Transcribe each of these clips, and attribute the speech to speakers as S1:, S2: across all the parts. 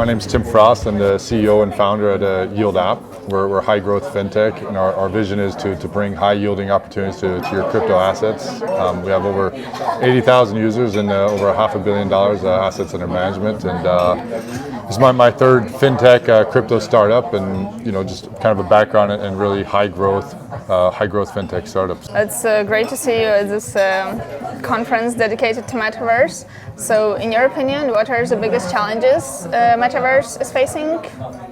S1: My name's Tim Frost. I'm the CEO and founder at Yield App. We're high growth fintech, and our vision is to bring high yielding opportunities to your crypto assets. We have over 80,000 users and over $500 million assets under management. And this is my third fintech crypto startup, and just kind of a background in really high growth fintech startups.
S2: It's great to see you at this conference dedicated to Metaverse. So, in your opinion, what are the biggest challenges Metaverse is facing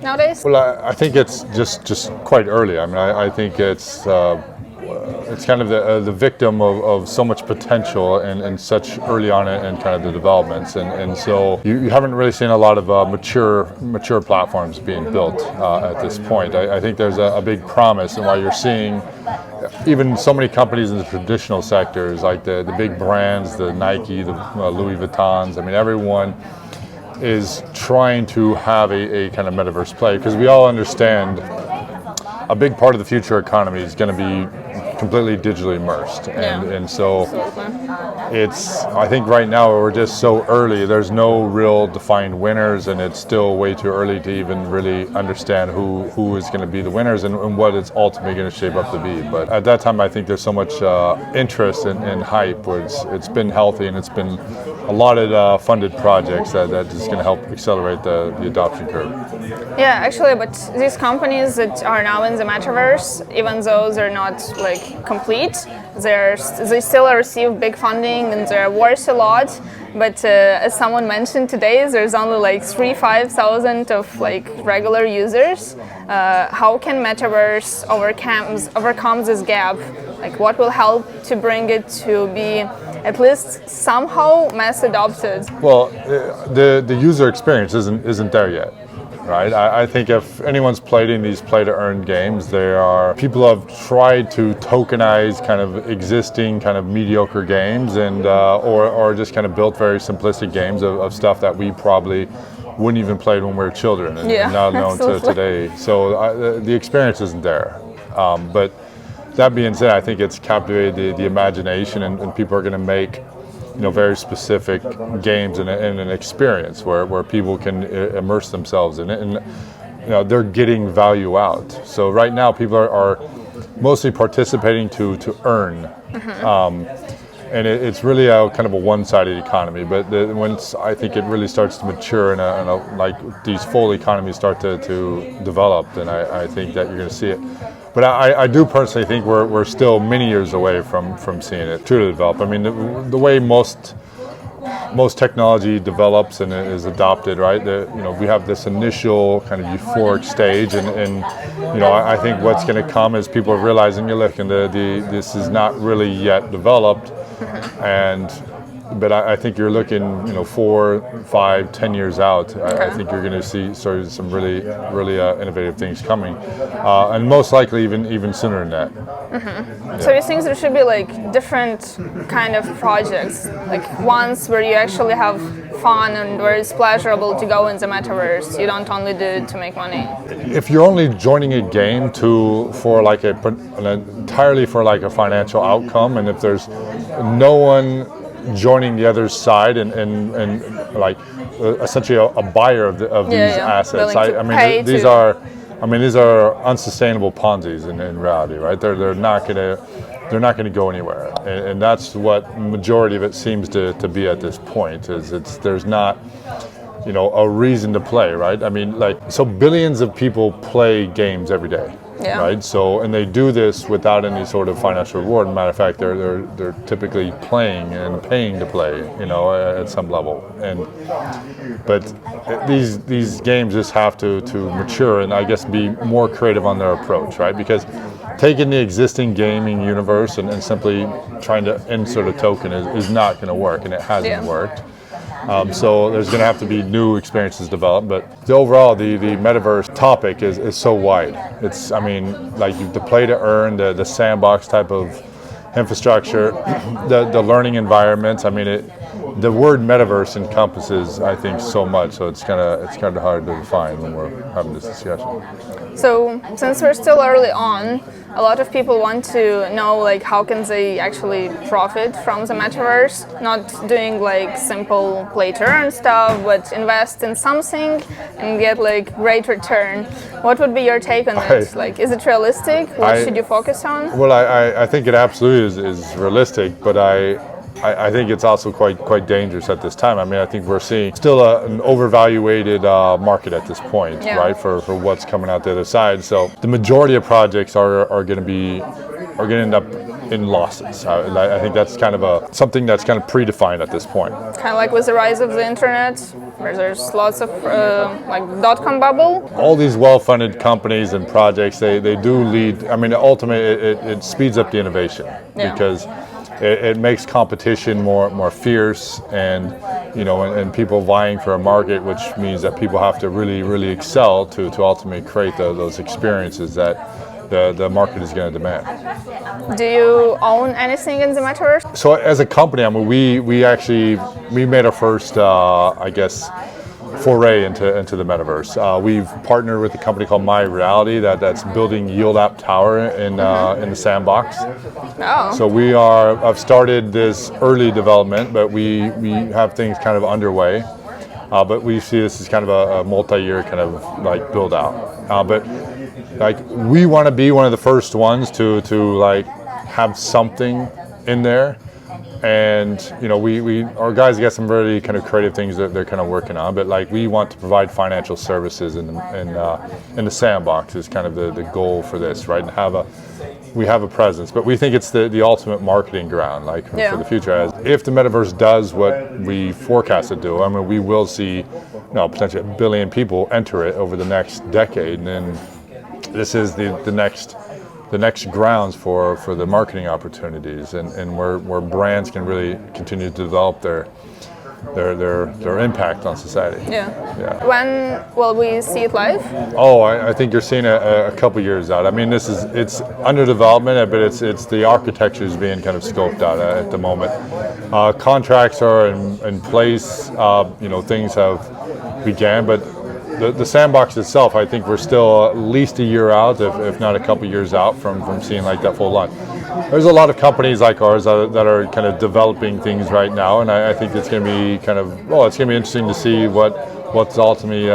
S2: nowadays?
S1: Well, I think it's just quite early. I mean, I think it's kind of the victim of so much potential and such early on in kind of the developments, and so you haven't really seen a lot of mature platforms being built at this point. I think there's a big promise, and why you're seeing even so many companies in the traditional sectors, like the big brands, the Nike, the Louis Vuittons. I mean, everyone is trying to have a kind of metaverse play, because we all understand a big part of the future economy is going to be completely digitally immersed, and so I think right now we're just so early. There's no real defined winners, and it's still way too early to even really understand who is going to be the winners and what it's ultimately going to shape up to be. But at that time, I think there's so much interest and hype where it's been healthy, and it's been a lot of funded projects that is going to help accelerate the adoption curve.
S2: Yeah, actually, but these companies that are now in the metaverse, even though they're not complete, they still receive big funding and they're worth a lot. But as someone mentioned today, there's only 3,000-5,000 of regular users. How can Metaverse overcome this gap? What will help to bring it to be at least somehow mass adopted?
S1: Well, the user experience isn't there yet. Right. I think if anyone's played in these play-to-earn games, people have tried to tokenize kind of existing kind of mediocre games, and or just kind of built very simplistic games of stuff that we probably wouldn't even play when we were children, and not known to today. So the experience isn't there. But that being said, I think it's captivated the imagination, and people are going to make very specific games and an experience where people can immerse themselves in it, and they're getting value out. So right now people are mostly participating to earn, and it's really a kind of a one-sided economy. But once I think it really starts to mature and these full economies start to develop, then I think that you're going to see it. But I do personally think we're still many years away from seeing it truly develop. I mean, the way most technology develops and is adopted, right? We have this initial kind of euphoric stage, and I think what's going to come is people are realizing, look, and this is not really yet developed, but I think you're looking, 4, 5, 10 years out. I think you're going to see some really innovative things coming, and most likely even sooner than that.
S2: Mm-hmm. Yeah. So you think there should be different kind of projects, ones where you actually have fun and where it's pleasurable to go in the metaverse. You don't only do it to make money.
S1: If you're only joining a game for entirely for a financial outcome, and if there's no one joining the other side and essentially a buyer of these assets. These are unsustainable Ponzi's in reality, right? They're not going to go anywhere, and that's what majority of it seems to be at this point. There's not a reason to play, right? I mean, so billions of people play games every day. Yeah. Right. So, and they do this without any sort of financial reward. Matter of fact, they're typically playing and paying to play, at some level. But these games just have to mature and I guess be more creative on their approach, right? Because taking the existing gaming universe and simply trying to insert a token is not going to work, and it hasn't worked. So there's going to have to be new experiences developed, but overall the metaverse topic is so wide. It's the play to earn, the sandbox type of infrastructure, the learning environments. I mean, the word metaverse encompasses, I think, so much. So it's kind of hard to define when we're having this discussion.
S2: So since we're still early on, a lot of people want to know like how can they actually profit from the metaverse, not doing like simple play to earn stuff, but invest in something and get like great return. What would be your take on this? Like, is it realistic? What should you focus on?
S1: Well, I think it absolutely is realistic, but I think it's also quite dangerous at this time. I mean, I think we're seeing still an overvaluated market at this point, right? For what's coming out the other side. So the majority of projects are going to end up in losses. I think that's kind of something that's kind of predefined at this point.
S2: Kind of like with the rise of the internet, where there's lots of like dot-com bubble.
S1: All these well-funded companies and projects, they do lead. I mean, ultimately, it speeds up the innovation because it makes competition more fierce, and and people vying for a market, which means that people have to really excel to ultimately create those experiences that the market is going to demand.
S2: Do you own anything in the metaverse?
S1: So as a company, I mean, we made our first, I guess, foray into the metaverse. We've partnered with a company called My Reality that's building Yield App Tower in the Sandbox.
S2: Oh.
S1: So I've started this early development, but we have things kind of underway. But we see this as kind of a multi-year kind of like build out. But like we want to be one of the first ones to like have something in there. And our guys got some really kind of creative things that they're kind of working on, but like we want to provide financial services in the Sandbox is kind of the goal for this, right? And we have a presence, but we think it's the ultimate marketing ground, like for the future. As if the metaverse does what we forecast it to do, I mean, we will see potentially 1 billion people enter it over the next decade, and then this is the next grounds for the marketing opportunities, and where brands can really continue to develop their impact on society.
S2: Yeah. When will we see it live?
S1: Oh, I think you're seeing a couple years out. I mean, it's under development, but it's the architecture is being kind of scoped out at the moment. Contracts are in place. Things have began, but the Sandbox itself, I think we're still at least a year out, if not a couple years out from seeing like that full launch. There's a lot of companies like ours that are kind of developing things right now, and I think it's going to be it's going to be interesting to see what's ultimately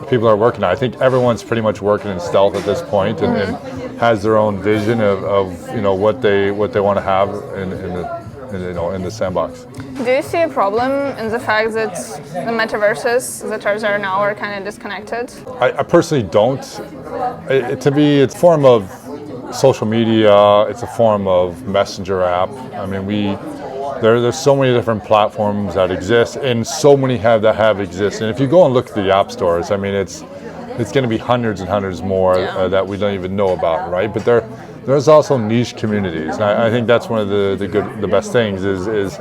S1: people are working on. I think everyone's pretty much working in stealth at this point, and has their own vision of what they want to have in the Sandbox.
S2: Do you see a problem in the fact that the metaverses that are there now are kind of disconnected?
S1: I personally don't. To me, it's a form of social media. It's a form of messenger app. I mean, there's so many different platforms that exist, and so many that have existed. And if you go and look at the app stores, I mean, it's going to be hundreds and hundreds more that we don't even know about, right? But there's also niche communities, and I think that's one of the best things is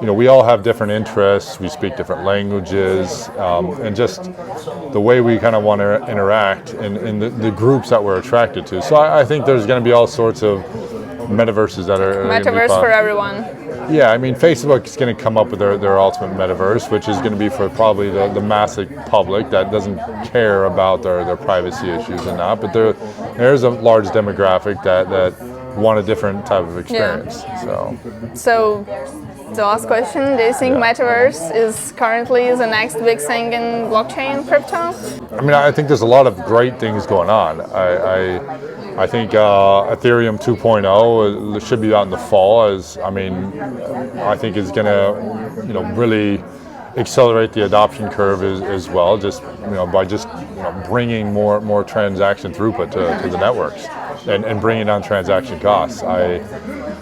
S1: we all have different interests, we speak different languages, and just the way we kind of want to interact in the groups that we're attracted to. So I think there's going to be all sorts of metaverses that are
S2: Metaverse for everyone.
S1: Yeah, I mean, Facebook is going to come up with their ultimate metaverse, which is going to be for probably the massive public that doesn't care about their privacy issues and that. But there's a large demographic that want a different type of experience.
S2: So the last question, do you think Metaverse is currently the next big thing in blockchain crypto?
S1: I mean, I think there's a lot of great things going on. I think Ethereum 2.0 should be out in the fall. I think it's going to really accelerate the adoption curve as well, just by bringing more transaction throughput to the networks and bringing down transaction costs.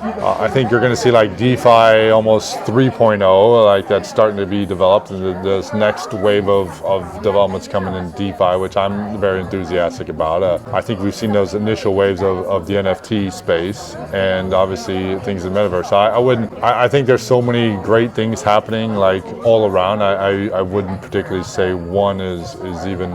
S1: I think you're going to see like DeFi almost 3.0, like that's starting to be developed, and this next wave of developments coming in DeFi, which I'm very enthusiastic about. I think we've seen those initial waves of the NFT space, and obviously things in Metaverse. I think there's so many great things happening like all around. I wouldn't particularly say one is even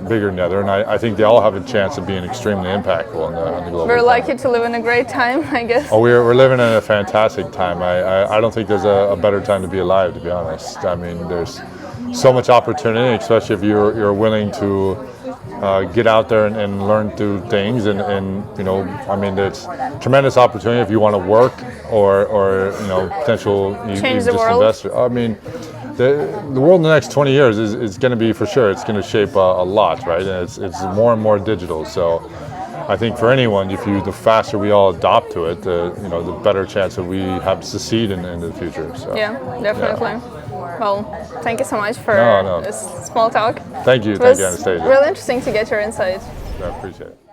S1: bigger than the other, and I think they all have a chance of being extremely impactful on the global.
S2: We're lucky to live in a great time, I guess.
S1: Oh, we're living in a fantastic time. I don't think there's a better time to be alive, to be honest. I mean, there's so much opportunity, especially if you're willing to get out there and learn through things. And I mean, there's tremendous opportunity if you want to work or potential
S2: Change the world.
S1: investor. I mean, the world in the next 20 years is going to be, for sure, it's going to shape a lot, right? And it's more and more digital. So I think for anyone, the faster we all adopt to it, the better chance that we have to succeed in the future. So,
S2: yeah, definitely.
S1: Yeah.
S2: Well, thank you so much for this small talk.
S1: Thank you.
S2: It was
S1: Anastasia.
S2: really interesting to get your insight.
S1: I appreciate it.